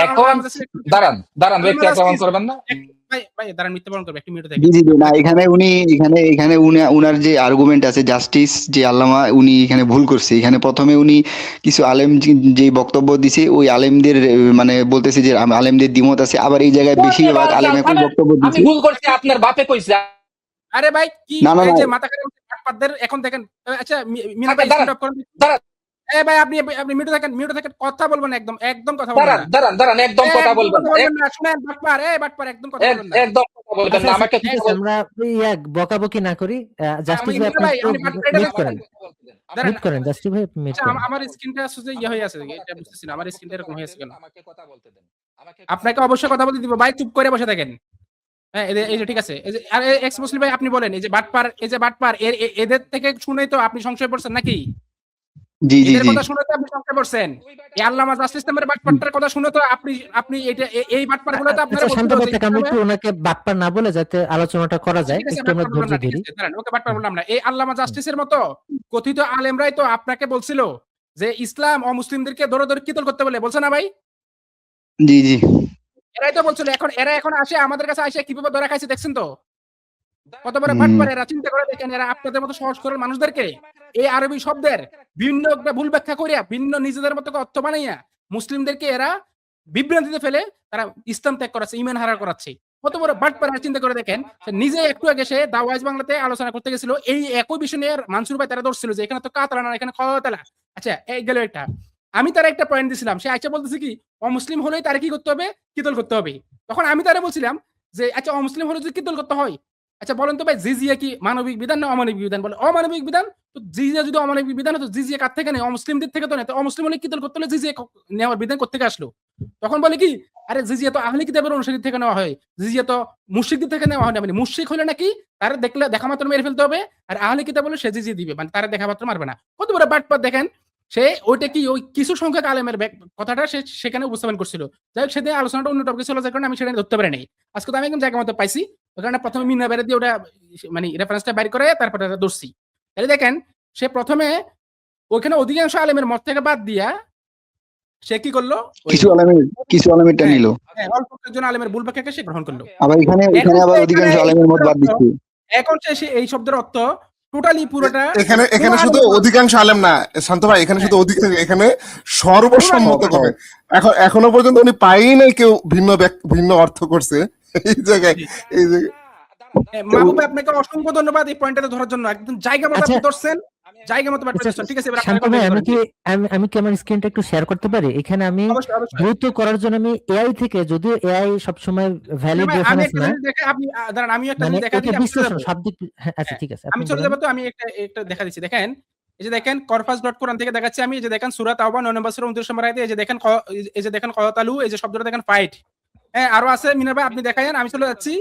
এখন দাঁড়ান ব্যক্তি আক্রমণ করবেন না। ভাই দাঁড়ান, মিথ্যা বলন করবে, একটু মিনিট জি জি না, এখানে উনার যে আর্গুমেন্ট আছে জাস্টিস যে আল্লামা উনি এখানে ভুল করছে। এখানে প্রথমে উনি কিছু আলেম যে বক্তব্য দিছে ওই আলেমদের মানে বলতেছে যে আলেমদের দ্বিমত আছে, আবার এই জায়গায় বেশিরভাগ আলেম এখন বক্তব্য আমি দিছে। ভুল করছি, আপনার বাপে কইছে। আরে ভাই কি না, না, এই না। যে মাথা খারাপ বাটপাতদের এখন দেখেন। আচ্ছা মিনা ভাই দাঁড়ান, স্টপ করুন। দাঁড়ান। এই ভাই আপনি মিউটে থাকেন, কথা বলবেন না, একদম কথা বলবেন না। দাঁড়ান একদম কথা বলবেন না। শুনেন বাটপার একদম কথা বলবেন না। একদম কথা বলবেন না, আচ্ছা, আমাকে ঠিক আছে, আমরা বকাবকি না করি। জাস্টিস ভাই মিনা ভাই, আপনি বাটপার এটা মিউট করেন, দাঁড়ান, মিউট করেন, জাস্টিস ভাই মিউট আচ্ছা, করেন। আমার স্ক্রিনটা আসলে ইয়ে হয়ে আছে, এটা বুঝতেছি না, আমার স্ক্রিনটা এরকম হয়েছে কেন। আমাকে কথা বলতে দেন। আপনাকে অবশ্যই কথা বলতে দিব ভাই, চুপ করে বসে থাকেন। হ্যাঁ এই যে ঠিক আছে, এই যে আর এক্স মুসলিম ভাই আপনি বলেন, এই যে বাটপার এদের থেকে শুনেই তো আপনি সংশয় পড়ছেন নাকি? জি জি এদের জি কথা শুনে তো আপনি সংশয় পড়ছেন। এই আল্লামা জাস্টিস নামের বাটপারটার কথা শুনে তো আপনি এই বাটপারগুলো তো আপনারা আচ্ছা, শান্ত বলছিল ভাই, আমি একটু ওনাকে বাটপার না বলে যাতে আলোচনাটা করা যায়, ঠিক আছে, একটু আমরা বাটপার বললাম ধৈর্য না, ঠিক ধরি। আছে, দাঁড়ান, ওকে বাটপার বললাম না। এই আল্লামা জাস্টিসের মতো কথিত আলেমরাই তো আপনাকে বলছিল যে ইসলাম অমুসলিমদেরকে দৌড়াদৌড়ি কিতল করতে বলছে না ভাই? জি জি এরাই তো বলছিল। এরা এখন আসে আমাদের কাছে, আসে কিভাবে ধরা খাইছে দেখছেন তো? কত বড় বাটপার এরা, চিন্তা করে দেখেন। এরা আপনাদের মতো সহজ সরল মানুষদেরকে এই আরবি শব্দের ভিন্ন একটা ভুল ব্যাখ্যা করিয়া, ভিন্ন নিজেদের মতো অর্থ বানাইয়া মুসলিমদেরকে এরা বিভ্রান্তিতে ফেলে তারা ইসলাম ত্যাগ করাচ্ছে, ঈমান হারা করাচ্ছে। কত বড় বাটপার চিন্তা করে দেখেন। সে নিজে একটু আগে সে দা ওয়াইজ বাংলাতে আলোচনা করতে গেছিল এই একই বিষয় নিয়ে। মানসুর ভাই তারা ধরছিল যে এখানে তো কাতালা না, এখানে কতালা। আচ্ছা এই গেল একটা। আমি তারা একটা পয়েন্ট দিছিলাম, সে আচ্ছা বলতেছে কি অমুসলিম হলেই তারা কি করতে হবে, কিতল করতে হবে। তখন আমি তারা বলছিলাম যে আচ্ছা অমুসলিম হলে যদি কিতল করতে হয়, আচ্ছা বলেন তো ভাই জিজিয়া কি মানবিক বিধান না অমানবিক বিধান? বলে অমানবিক বিধান। তো জিজিয়া যদি অমানবিক বিধান হতো, জিজিয়া কার থেকে নেই? অমুসলিমদের থেকে তো নেই। তো অমুসলিম হলে কিতল করতে হলে জিজিয়া নেওয়ার বিধান কোথা থেকে আসলো? তখন বলে কি আরে জিজিয়া তো আহলে কিতাবের অনুসারী থেকে নেওয়া হয়, জিজিয়া তো মুশরিকদের থেকে নেওয়া হয় না। মানে মুশরিক হলে নাকি তারা দেখলে দেখা মাত্র মেরে ফেলতে হবে, আর আহলে কিতাব বলে সে জিজিয়া দিবে, মানে তারা দেখা মাত্র মারবে না। কত বড় বাটপাত দেখেন। সে ওইটা কি ওই কিছু সংখ্যক আলেমের কথাটা সে সেখানে উপস্থাপন করছিল। যাই হোক, সেদিন আলোচনাটা অন্য টপিকে চলে যার কারণে আমি সেটা ধরতে পারি নাই। আজকে তো আমি একদম জায়গা মতো পাইছি, ওই কারণে প্রথমে মিনা বেড়ে দিয়ে ওটা মানে রেফারেন্সটা বাইর করে তারপরে ধরছি। তাহলে দেখেন, সে প্রথমে ওখানে অধিকাংশ আলেমের মত থেকে বাদ দিয়া সে কি করলো, কিছু আলেমেরটা নিল, অল্প কয়েকজন আলেমের ভুল ব্যাখ্যাকে সে গ্রহণ করলো। আবার এখানে আবার অধিকাংশ আলেমের মত বাদ দিচ্ছে। এখন সে এই শব্দের অর্থ টোটালি পুরোটা এখানে শুধু অধিকাংশ আলেম না শান্ত ভাই, এখানে শুধু অধিকাংশ, এখানে সর্বসম্মত করে এখনো পর্যন্ত উনি পাই নাই কেউ ভিন্ন অর্থ করছে এই জায়গায়। মাহবুব আপনাকে অসংখ্য ধন্যবাদ এই পয়েন্টটা ধরার জন্য, একদম জায়গা মতো আপনি ধরছেন, জায়গা মতো বাট আচ্ছা, ঠিক আছে। এবার শান্ত ভাই, আমি কি আমার স্ক্রিনটা একটু শেয়ার করতে পারি? এখানে আমি দ্রুত করার জন্য আমি এআই থেকে, যদিও এআই সবসময় ভ্যালিড রেফারেন্স না, আপনি দাঁড়ান, আমি একটা মানে জিনিস দেখা ওকে দিই, বিশ্লেষণ সব দিক। হ্যাঁ, আচ্ছা ঠিক আছে, আমি আপনি চলে বলেন। যাব। তো আমি একটা দেখা দিচ্ছি, দেখেন এই যে দেখেন করফাস.কোরআন থেকে দেখাচ্ছি আমি। এই যে দেখেন সূরা তাওবা 9 নম্বর সূরা 29 নম্বর আয়াতে এই যে দেখেন কতালু, এই যে শব্দটা দেখেন ফাইট। হ্যাঁ আরো আছে মিনা ভাই, আপনি দেখায়েন, আমি চলে যাচ্ছি।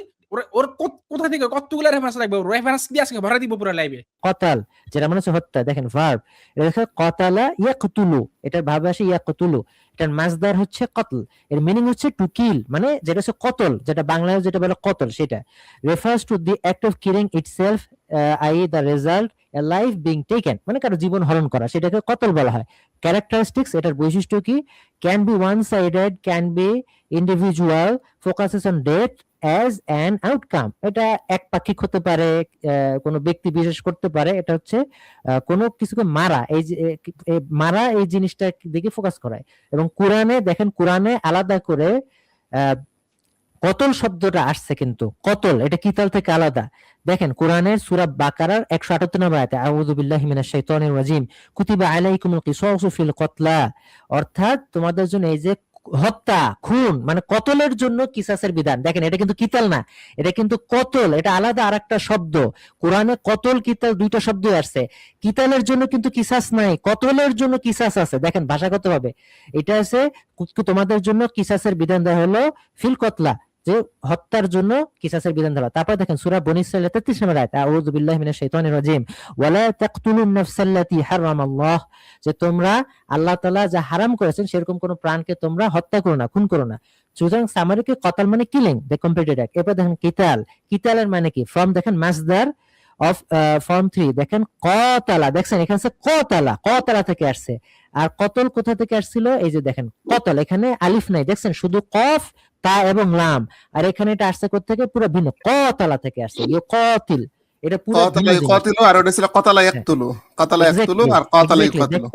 ওর কোথা থেকে কতগুলো রেফারেন্স লাগবে, রেফারেন্স দিয়ে আজকে ভরা দিব পুরো লাইভে। কতাল যেটা মানে হচ্ছে হত্যা, দেখেন ভার্ব, এটা দেখেন কতালা ইয়াকতুলু, এটার ভাব আসে ইয়াকতুলু, এটার মাসদার হচ্ছে কতল, এর মিনিং হচ্ছে টু কিল, মানে যেটা হচ্ছে কতল, যেটা বাংলায় যেটা বলে কতল, সেটা refers to the act of killing itself, I the result A life being taken, মানে কারো জীবন হরণ করা, সেটাকে কতল বলা হয়। ক্যারেক্টারিস্টিক্স, এটার বৈশিষ্ট্য কি? Can be one sided, can be individual focuses on death as an outcome. এটা একপাক্ষিক হতে পারে, কোনো ব্যক্তি বিশেষ করতে পারে। এটা হচ্ছে কোনো কিছুকে মারা, এই যে মারা এই জিনিসটা দিকে ফোকাস করায়। এবং কোরআনে দেখেন, কোরআনে আলাদা করে কতল শব্দটা আসছে, কিন্তু কতল এটা কিতাল থেকে আলাদা। দেখেন কোরআনের সূরা বাকারার 178 নম্বর আয়াতে আউযু বিল্লাহি মিনাশ শাইতানির রাজিম কুতিবা আলাইকুমুল কিসাসু ফিল কতলা, অর্থাৎ তোমাদের জন্য এই যে হত্যা, খুন মানে কতলের জন্য কিসাসের বিধান। দেখেন এটা কিন্তু কিতাল না, এটা কিন্তু কতল, এটা আলাদা আরেকটা শব্দ। কোরআনে কতল কিতাল দুইটা শব্দ আসছে। কিতালের জন্য কিন্তু কিসাস নাই, কতলের জন্য কিসাস আছে। দেখেন ভাষাগতভাবে এটা আছে, তোমাদের জন্য কিসাসের বিধান দেওয়া হলো ফিল কতলা, যে হত্যার জন্য কিসাসের বিধান দেওয়া। তারপর দেখেন সূরা বনী ইসরাঈল 33 নম্বর আয়াত আউযু বিল্লাহি মিনাশ শাইতানির রাজিম ওয়ালা তাকতুলুন নাফসাল্লাতী হারামাল্লাহ, যে তোমরা আল্লাহ তাআলা যা হারাম করেছেন সেরকম কোন প্রাণকে তোমরা হত্যা করো না, খুন করো না। সুতরাং সামারিকে কতল মানে কিলিং, দ্য কমপ্লিটেড অ্যাক্ট। এরপর দেখেন কিতাল, কিতালের মানে কি? ফ্রম দেখেন মাসদার অফ ফর্ম 3 দেখেন কতালা, দেখছেন এখানে কতালা, কতালা থেকে আসছে। আর কতল কোথা থেকে আসছিল? এই যে দেখেন কতল, এখানে আলিফ নাই, দেখছেন শুধু কফ তা এবং লাম। আর এখানে এটা আসছে কোথা থেকে? পুরো ভিন্ন, কতালা থেকে আসছে। কতিল, এটা পুরো ভিন্ন জিনিস। কতিলু আর ওটা ছিল কতালা ইয়াকতুলু, কতালা ইয়াকতুলু আর কতালা ইয়াকতুলু।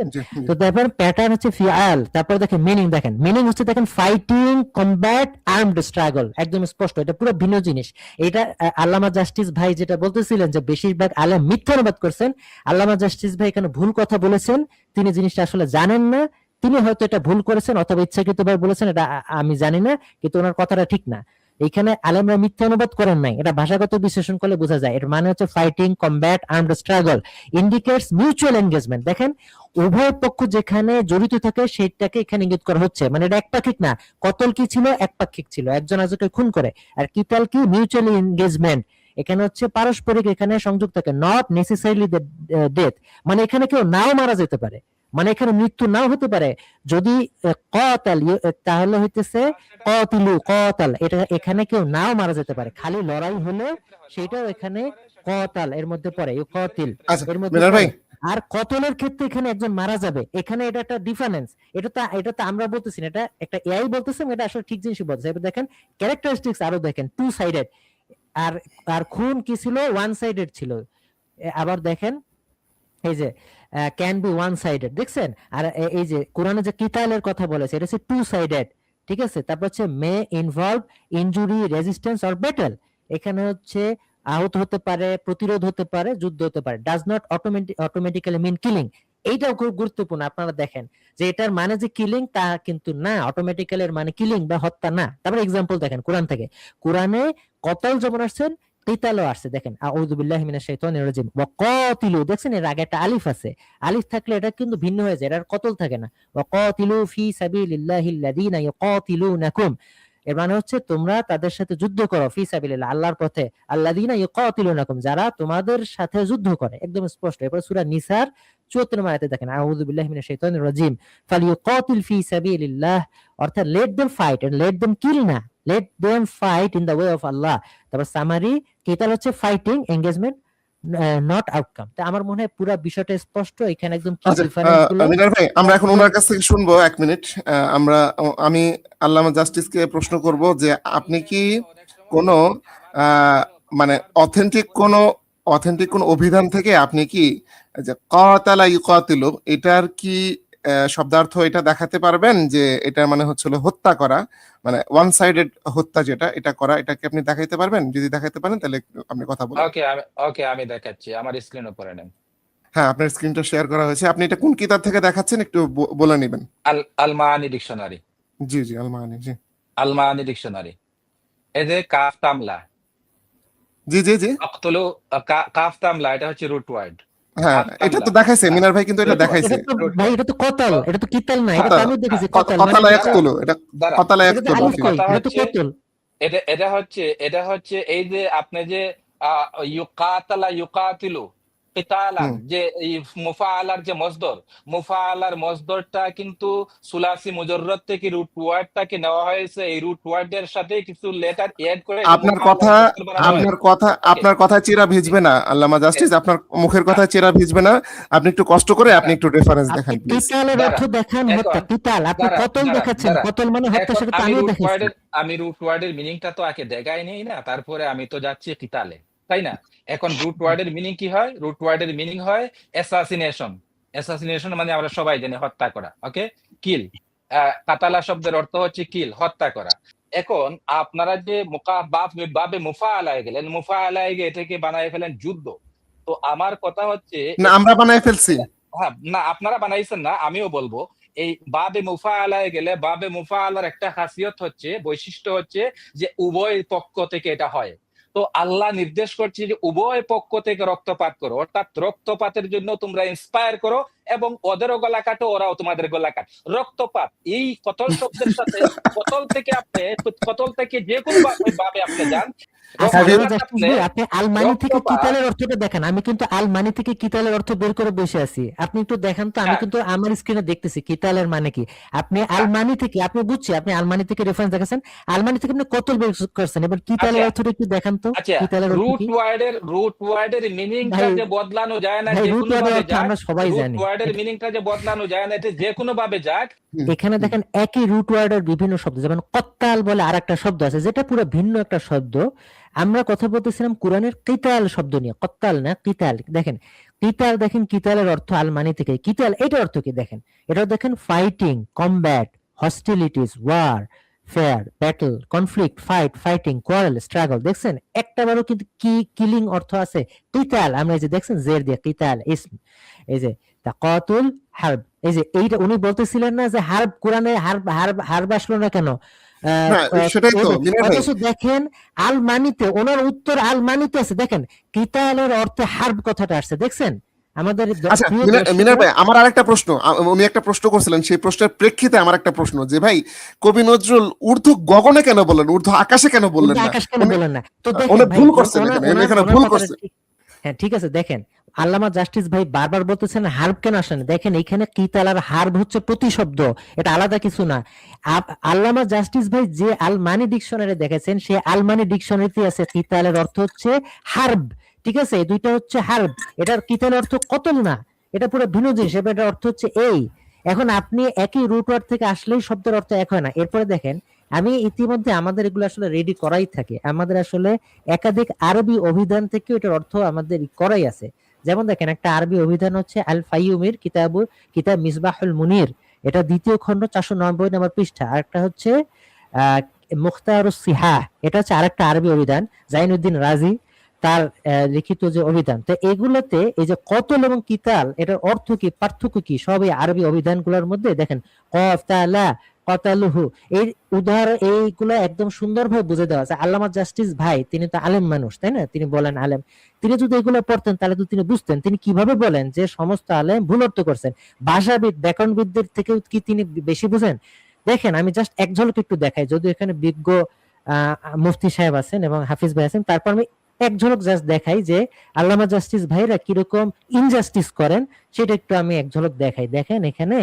তো দেখেন প্যাটার্ন হচ্ছে ফিআল। তারপর দেখেন মিনিং, দেখেন মিনিং হচ্ছে দেখেন ফাইটিং, কমব্যাট, আর্মড স্ট্রাগল, একদম স্পষ্ট। এটা পুরো ভিন্ন জিনিস। এটা আল্লামা জাস্টিস ভাই যেটা বলতেছিলেন যে বেশিরভাগ আলেম মিথ্যা অনুবাদ করছেন, আল্লামা জাস্টিস ভাই এখানে ভুল কথা বলেছেন। তিনি জিনিসটা আসলে জানেন না, তিনি হয়তো এটা ভুল করেছেন অথবা ইচ্ছাকৃতভাবে বলেছেন, এটা আমি জানি না, কিন্তু ওনার কথাটা ঠিক না। এখানে আলেমরা মিথ্যা অনুবাদ করেন নাই, এটা ভাষাগত বিশ্লেষণ করলে বোঝা যায়। এর মানে হচ্ছে fighting, combat, armed struggle, indicates mutual engagement. দেখেন উভয় পক্ষ যেখানে জড়িত থাকে সেটাকে এখানে ইঙ্গিত করা হচ্ছে, মানে এটা একপাক্ষিক না। কতল কি ছিল? একপাক্ষিক ছিল, একজন আরেকজনকে খুন করে। আর কিতাল কি? মিউচুয়াল এনগেজমেন্ট, এখানে হচ্ছে পারস্পরিক এখানে সংযোগ থাকে, নট নেসেসারিলি ডেথ, মানে এখানে কেউ নাও মারা যেতে পারে, মানে এখানে মৃত্যু নাও হতে পারে। যদি কতাল তাহলে হইতেছে কতিলু, কতাল, এটা এখানে কেউ নাও মারা যেতে পারে, খালি লড়াই হলে সেটাও এখানে কতাল এর মধ্যে পড়ে, কতিল এর মধ্যে পড়ে। আর কতলের ক্ষেত্রে এখানে একজন মারা যাবে, এখানে এটা একটা ডিফারেন্স। এটা তো আমরা বলতেছি না, এটা একটা এআই বলতেছে, এটা আসলে ঠিক জিনিসই বলছে। এবার দেখেন ক্যারেক্টারিস্টিক্স আরো দেখেন, টু সাইডেড। আর খুন কি ছিল? ওয়ান সাইডেড ছিল। আবার দেখেন এই যে ক্যান বি ওয়ান সাইডেড, দেখছেন? আর এই যে কোরআনে যে কিতালের কথা বলেছে এটা হচ্ছে টু সাইডেড, ঠিক আছে? তারপর হচ্ছে may involve injury, resistance or battle, এখানে হচ্ছে আহত হতে পারে, প্রতিরোধ হতে পারে, যুদ্ধ হতে পারে। Does not automatically mean killing, এইটাও খুব গুরুত্বপূর্ণ। আপনারা দেখেন যে এটার মানে যে কিলিং তা কিন্তু না, অটোমেটিক্যালি এর মানে কিলিং বা হত্যা না। তারপর এক্সাম্পল দেখেন কোরআন থেকে, কোরআনে কতল যেমন আসছেন কিতালও আসছে। দেখেন আউযু বিল্লাহি মিনাশ শাইতানির রাজিম ওয়া কাতিলু, দেখছেন এর আগে একটা আলিফ আছে, আলিফ থাকলে এটা কিন্তু ভিন্ন হয়ে যায়, এর কতল থাকে না। ওয়া কাতিলু ফি সাবিলিল্লাহিল লাযিনা ইউকাতিলুনাকুম, এর মানে হচ্ছে তোমরা তাদের সাথে যুদ্ধ করো, ফি সাবিলিল্লাহ আল্লাহর পথে, আল্লাযিনা ইউকাতিলুনাকুম যারা তোমাদের সাথে যুদ্ধ করে, একদম স্পষ্ট। এরপর সূরা নিসার 74 নম্বর আয়াতে দেখেন আউযু বিল্লাহি মিনাশ শাইতানির রাজিম ফালিয়ুকাতিল ফি সাবিলিল্লাহ, অর্থাৎ let them fight and let them kill না, let them fight in the way of Allah. তারপর সামারি, কিতাল হচ্ছে ফাইটিং, এনগেজমেন্ট, নট আউটকাম। তো আমার মনে হয় পুরো বিষয়টা স্পষ্ট, এখানে একদম কি ডিফারেন্স গুলো। মিনার ভাই আমরা এখন ওনার কাছ থেকে শুনবো, এক মিনিট। আমি আল্লামা জাস্টিসকে প্রশ্ন করব যে আপনি কি কোনো মানে অথেন্টিক কোন অভিধান থেকে আপনি কি যে কাতালা ইউকাতিলু এটার কি শব্দার্থ এটা দেখাতে পারবেন, যে এটার মানে হচ্ছিল হত্যা করা, মানে ওয়ান সাইডেড হত্যা যেটা এটা করা, এটাকে আপনি দেখাইতে পারবেন? যদি দেখাইতে পারেন তাহলে আপনি কথা বলুন। ওকে আমি দেখাচ্ছি, আমার স্ক্রিন উপরে নেন। হ্যাঁ, আপনার স্ক্রিনটা শেয়ার করা হয়েছে। আপনি এটা কোন কিতাব থেকে দেখাচ্ছেন একটু বলে নেবেন। আল মাআনি ডিকশনারি। জি জি, আল মাআনি। জি, আল মাআনি ডিকশনারি। এই যে কাফ তামলা, জি জি জি, আক্তুলু, কাফ তামলা এটা হচ্ছে রুট ওয়ার্ড। হ্যাঁ এটা তো দেখাইছে মিনার ভাই, কিন্তু এটা দেখাইছে ভাই, এটা তো কতল, এটা তো কিতাল না, এটা তো আমি দেখেছি কতল, কতালা ইয়াকতুলু, এটা কতালা ইয়াকতুলু। এটা হচ্ছে এই যে আপনি যে ইউকাতালা ইউকাতিলু কিতালান, যে এই মুফাআলার যে মসদর, মুফাআলার মসদরটা কিন্তু সুলাসি মুজাররাদ থেকে রুট ওয়ার্ডটাকে নেওয়া হয়েছে, এই রুট ওয়ার্ডের সাথে কিছু লেটার এড করে আপনার কথা চেরা ভিজবে না আল্লামা জাস্টিস, আপনার মুখের কথা চেরা ভিজবে না, আপনি একটু কষ্ট করে আপনি একটু রেফারেন্স দেখান প্লিজ। কিতালের অর্থ দেখান হত্যা, কিতাল আপনি কতল দেখাচ্ছেন, কতল মানে হত্যা, সেটা তো আমিও দেখাচ্ছি। আমি রুট ওয়ার্ডের মিনিংটা তো আগে দেখাই নেই না, তারপরে আমি তো যাচ্ছি কিতালে, তাই না? এখন রুট ওয়ার্ডের মিনিং কি হয়? রুট ওয়ার্ডের মিনিং হয় অ্যাসাসিনেশন। অ্যাসাসিনেশন মানে আমরা সবাই জানি হত্যা করা, ওকে? কিল, কাতালা শব্দের অর্থ হচ্ছে কিল, হত্যা করা। এখন আপনারা যে বাবে মুফাআলায় গেলেন, মুফাআলায় গিয়ে এটাকে বানায় ফেলেন যুদ্ধ। তো আমার কথা হচ্ছে, না আমরা বানায় ফেলছি, হ্যাঁ না আপনারা বানাইছেন না, আমিও বলবো এই বাবে মুফাআলায় গেলে বাবে মুফাআলার একটা খাসিয়ত হচ্ছে, বৈশিষ্ট্য হচ্ছে যে উভয় পক্ষ থেকে এটা হয়। তো আল্লাহ নির্দেশ করছে যে উভয় পক্ষ থেকে রক্তপাত করো, অর্থাৎ রক্তপাতের জন্য তোমরা ইন্সপায়ার করো এবং ওদেরও গলা কাটো, ওরাও তোমাদের গলা কাট। রক্তপাত এই কতল শব্দের সাথে কতল থেকে যে কোনো ভাবে আপনি যান, আপনি আলমানি থেকে কিতালের অর্থটা দেখেন, আমি কিন্তু আলমানি থেকে কিতালের অর্থ বের করে বসে আছি, আপনি একটু দেখেন তো, আমি কিন্তু আমার স্ক্রিনে দেখতেছি কিতালের মানে কি। আপনি আলমানি থেকে, আপনি বুঝছি আপনি আলমানি থেকে রেফারেন্স দেখাচ্ছেন, আলমানি থেকে আপনি কতল বের করছেন, এবার কিতালের অর্থটা একটু দেখান তো। কিতালের রুট ওয়ার্ডের মিনিংটা যে বদলানো যায় না, যে কোনো ভাবে যাক, আমরা সবাই জানি রুট ওয়ার্ডের মিনিংটা যে বদলানো যায় না, এটা যে কোনো ভাবে যাক। এখানে দেখেন একই রুট ওয়ার্ডের বিভিন্ন শব্দ, যেমন কত্তাল বলে আরেকটা শব্দ আছে যেটা পুরো ভিন্ন একটা শব্দ। আমরা কথা বলতেছিলাম কোরআনের কিতাল শব্দ নিয়ে, কত্তাল না কিতাল। দেখেন কিতাল, দেখেন কিতালের অর্থ আলমানি থেকে কিতাল, এটার অর্থ কি দেখেন, এটাও দেখেন fighting, combat, hostilities, war, fray, battle, conflict, fighting, quarrel, struggle. দেখছেন একটা বারও কিন্তু কিলিং অর্থ আছে কিতাল। আমরা এই যে দেখছেন জের দিয়ে কিতাল ইসম, এই যে তাকাতুল হারব, এই যে এইটা উনি বলতেছিলেন না যে হারব, কোরআনে হারব আসলো না কেন? সেটাই তো অথচ দেখেন আলমানিতে ওনার উত্তর আলমানিতে আছে, দেখেন কিতালের অর্থে হারব কথাটা আসছে, দেখছেন আমাদের। আচ্ছা মিনার ভাই, আমার আরেকটা প্রশ্ন, উনি একটা প্রশ্ন করছিলেন, সেই প্রশ্নের প্রেক্ষিতে আমার একটা প্রশ্ন, যে ভাই কবি নজরুল উর্দু গগনে কেন বললেন, উর্দু আকাশে কেন বললেন না? আকাশ কেন বললেন না? তো দেখেন ভুল করছেন, এখানে ভুল করছেন। হ্যাঁ ঠিক আছে, দেখেন আল্লামা জাস্টিস ভাই বারবার বলতেছেন হার্ব কেন আসেন, দেখেন এখানে কিতাল আর হার্ব হচ্ছে প্রতিশব্দ, এটা আলাদা কিছু না। আল্লামা জাস্টিস ভাই যে আলমানি ডিকশনারি দেখেছেন, সে আলমানি ডিকশনারিতে আছে কিতালের অর্থ হচ্ছে হার্ব, ঠিক আছে? এই দুইটা হচ্ছে হার্ব, এটার কিতালের অর্থ কতল না, এটা পুরো ভিন্ন জিনিস, এটার অর্থ হচ্ছে এই। এখন আপনি একই রুট ওয়ার্ড থেকে আসলেই শব্দের অর্থ এক হয় না। এরপরে দেখেন আমি ইতিমধ্যে আমাদের এগুলো আসলে রেডি করাই থাকে, আমাদের আসলে একাধিক আরবি অভিধান থেকে এটার অর্থ আমাদের করাই আছে। যেমন দেখেন একটা আরবি অভিধান হচ্ছে আল ফাইয়ুমির কিতাব মিসবাহুল মুনির, এটা দ্বিতীয় খণ্ড 490 নম্বর পৃষ্ঠা। আরেকটা হচ্ছে মুখতারুস সিহাহ, এটা হচ্ছে আরেকটা আরবি অভিধান জাইনুদ্দিন রাজি তার লিখিত যে অভিধান। তো এগুলোতে এই যে কতল এবং কিতাল এটার অর্থ কি, পার্থক্য কি, সব এই আরবি অভিধানগুলোর মধ্যে দেখেন কফ তালা কতালুহু, এই উদাহরণ এইগুলো একদম সুন্দরভাবে বুঝে দেওয়া আছে। আল্লামা জাস্টিস ভাই তিনি তো আলেম মানুষ, তাই না? তিনি বলেন আলেম, তিনি যদি এগুলো পড়তেন তাহলে তো তিনি বুঝতেন তিনি কিভাবে বলেন যে সমস্ত আলেম ভুল অর্থ করছেন। ভাষাবিদ ব্যাকরণবিদদের থেকেও কি তিনি বেশি বুঝেন? দেখেন আমি জাস্ট এক ঝলক একটু দেখাই, যদিও এখানে বিজ্ঞ মুফতি সাহেব আছেন এবং হাফিজ ভাই আছেন, তারপর আমি এক ঝলক জাস্ট দেখাই যে আল্লামা জাস্টিস ভাইরা কিরকম ইনজাস্টিস করেন, সেটা একটু আমি এক ঝলক দেখাই। দেখেন এখানে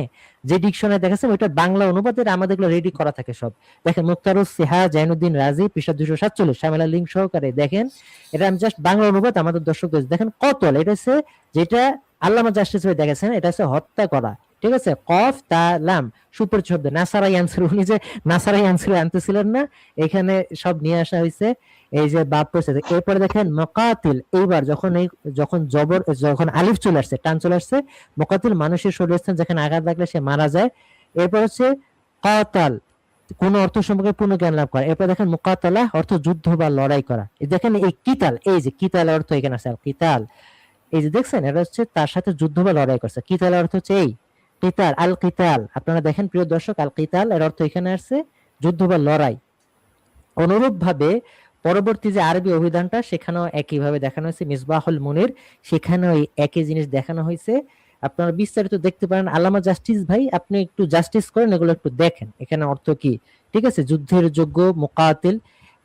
যে ডিকশনারি দেখাচ্ছেন ওইটা বাংলা অনুবাদের আমাদের রেডি করা থাকে সব। দেখেন মুখতারুস সিহা জাইনুদ্দিন রাজি পৃষ্ঠা 247 শামিলা লিঙ্ক সহকারে, দেখেন এটা আমি জাস্ট বাংলা অনুবাদ আমাদের দর্শকদের। দেখেন কতল, এটা হচ্ছে যেটা আল্লামা জাস্টিস ভাই দেখেছেন, এটা হচ্ছে হত্যা করা, ঠিক আছে? কফ তা লাম সুপরিচিত শব্দ, নাসারাই আনসার, উনি যে নাসারাই আনসার আনতেছিলেন না, এখানে সব নিয়ে আসা হয়েছে এই যে বাপ পড়ছে। এরপরে দেখেন মুকাতিল, এইবার যখন আলিফ চলে আসছে, টান চলে আসছে, মুকাতিল মানুষের শরীরস্থান যেখানে আঘাত লাগলে সে মারা যায়। এরপর হচ্ছে কাতাল, কোন অর্থ সম্পর্কে পূর্ণ জ্ঞান লাভ করা। এরপর দেখেন মুকাতালা অর্থ যুদ্ধ বা লড়াই করা। দেখেন এই কিতাল, এই যে কিতাল অর্থ এখানে আছে কিতাল, এই যে দেখছেন এটা হচ্ছে তার সাথে যুদ্ধ বা লড়াই করছে। কিতাল অর্থ হচ্ছে এই কিতাল, আল কিতাল। আপনারা দেখেন প্রিয় দর্শক, আল কিতাল এর অর্থ এখানে আসছে যুদ্ধ বা লড়াই। অনুরূপ ভাবে পরবর্তী যে আরবি অভিধানটা সেখানেও একইভাবে দেখানো হয়েছে মিসবাহুল মুনির, সেখানেও একই জিনিস দেখানো হয়েছে। আপনারা বিস্তারিত দেখতে পারেন। আল্লামা জাস্টিস ভাই আপনি একটু জাস্টিস করেন, এগুলো একটু দেখেন এখানে অর্থ কি, ঠিক আছে? যুদ্ধের যোগ্য মুকাতিল,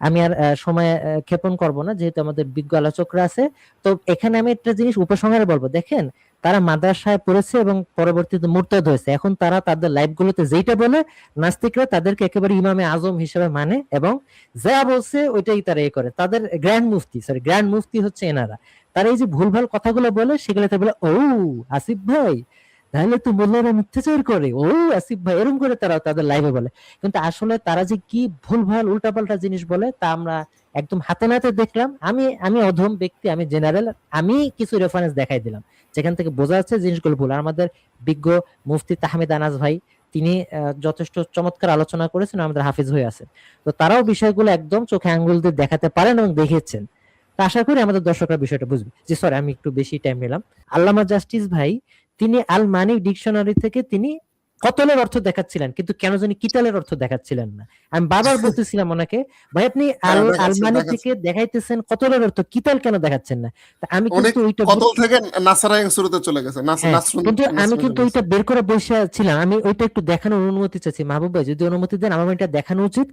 আমি আর সময় ক্ষেপণ করব না, যেহেতু আমাদের বিজ্ঞ আলোচকরা আছে। তো এখানে আমি একটা জিনিস উপসংহারে বলবো, দেখেন তারা মাদ্রাসায় পড়েছে এবং পরবর্তীতে মুরতাদ হয়েছে, এখন তারা তাদের লাইফগুলোতে যেটা বলে নাস্তিকরা তাদেরকে একেবারে ইমামে আজম হিসেবে মানে এবং যা বলছে ওইটাই তারা করে। তাদের গ্র্যান্ড মুফতি হচ্ছে এনারা। তারা এই যে ভুলভাল কথাগুলো বলে সেগুলোতে বলে ও আসিফ ভাই তাহলে তো মোল্লারা মিথ্যাচার করে, ও আসিফ ভাই এরকম করে তারা তাদের লাইভে বলে। কিন্তু আসলে তারা যে কি ভুলভাল উল্টাপাল্টা জিনিস বলে তা আমরা একদম হাতে নাতে দেখলাম। আমি অধম ব্যক্তি, আমি জেনারেল, আমি কিছু রেফারেন্স দেখাই দিলাম যেখান থেকে বোঝা যাচ্ছে জিনিসগুলো ভুল। আর আমাদের বিজ্ঞ মুফতি তাহমিদ আনাস ভাই তিনি যথেষ্ট চমৎকার আলোচনা করেছেন, আমাদের হাফিজ হয়ে আছেন। তো তারাও বিষয়গুলো একদম চোখে আঙ্গুল দিয়ে দেখাতে পারেন এবং দেখিয়েছেন। তো আশা করি আমাদের দর্শকরা বিষয়টা বুঝবে। জি সরি আমি একটু বেশি টাইম নিলাম। আল্লামা জাস্টিস ভাই তিনি আল মানি ডিকশনারি থেকে তিনি কতলের অর্থ দেখাচ্ছিলেন, কিন্তু কেন জানি কিতালের অর্থ দেখাচ্ছিলেন না। আমি বারবার বলতেছিলাম ওনাকে, ভাই আপনি আল মানি থেকে দেখাইতেছেন কতলের অর্থ, কিতাল কেন দেখাচ্ছেন না? আমি কিন্তু ওইটা কতল থেকে নাসরা শুরুতে চলে গেছে, কিন্তু আমি কিন্তু ওইটা বের করে বসে ছিলাম। আমি ওইটা একটু দেখানোর অনুমতি চাচ্ছি। মাহবুব ভাই যদি অনুমতি দেন আমার এটা দেখানো উচিত।